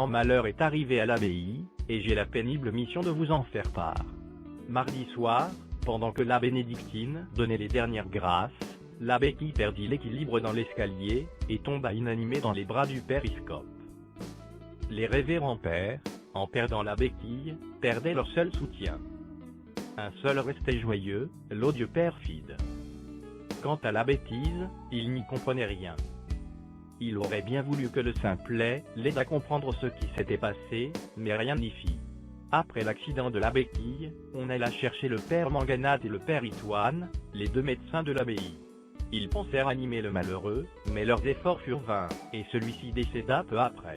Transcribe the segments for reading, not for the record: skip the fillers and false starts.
grand malheur est arrivé à l'abbaye, et j'ai la pénible mission de vous en faire part. Mardi soir, pendant que la bénédictine donnait les dernières grâces, la béquille perdit l'équilibre dans l'escalier, et tomba inanimée dans les bras du périscope. Les révérends pères, en perdant la béquille, perdaient leur seul soutien. Un seul restait joyeux, l'odieux père Fide. Quant à la bêtise, il n'y comprenait rien. Il aurait bien voulu que le simplet l'aide à comprendre ce qui s'était passé, mais rien n'y fit. Après l'accident de la béquille, on alla chercher le père Manganate et le père Itoine, les deux médecins de l'abbaye. Ils pensèrent animer le malheureux, mais leurs efforts furent vains, et celui-ci décéda peu après.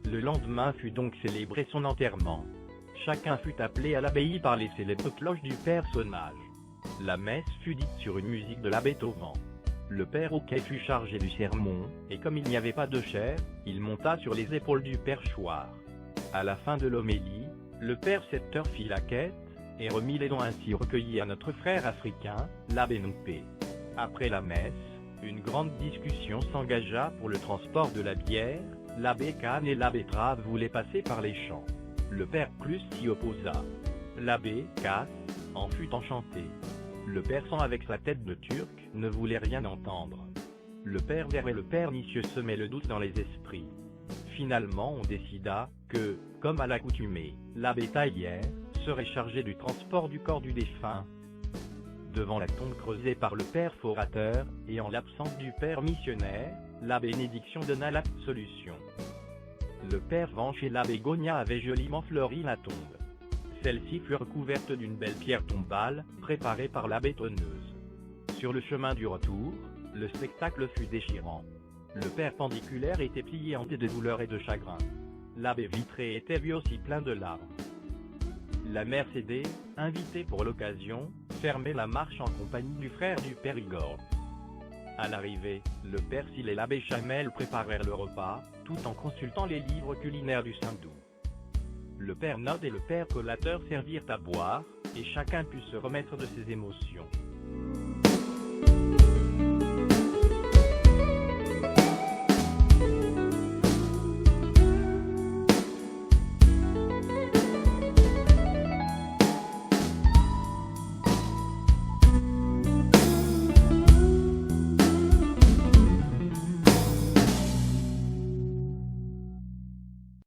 Le lendemain fut donc célébré son enterrement. Chacun fut appelé à l'abbaye par les célèbres cloches du père Sonnage. La messe fut dite sur une musique de l'abbé Tauvent. Le père Auquet fut chargé du sermon, et comme il n'y avait pas de chair, il monta sur les épaules du père Chouard. À la fin de l'homélie, le père Scepteur fit la quête, et remit les dons ainsi recueillis à notre frère africain, l'abbé Noupé. Après la messe, une grande discussion s'engagea pour le transport de la bière. L'abbé Kahn et l'abbé Trave voulaient passer par les champs. Le père Clus s'y opposa. L'abbé Casse en fut enchanté. Le père Sang avec sa tête de turc ne voulait rien entendre. Le père Vert et le père Nicieux semaient le doute dans les esprits. Finalement on décida que, comme à l'accoutumée, l'abbé Taillère serait chargé du transport du corps du défunt. Devant la tombe creusée par le père Forateur, et en l'absence du père missionnaire, la bénédiction donna l'absolution. Le père Vanche et l'abbé Gogna avaient joliment fleuri la tombe. Celle-ci fut recouverte d'une belle pierre tombale, préparée par l'abbé Tonneuse. Sur le chemin du retour, le spectacle fut déchirant. Le père Pendiculaire était plié en de douleur et de chagrin. L'abbé Vitré était lui aussi plein de larmes. La mère Cédée, invitée pour l'occasion, fermait la marche en compagnie du frère du père Igor. À l'arrivée, le père Sil et l'abbé Chamel préparèrent le repas, tout en consultant les livres culinaires du Saint-Doux. Le père Nod et le père Collateur servirent à boire, et chacun put se remettre de ses émotions.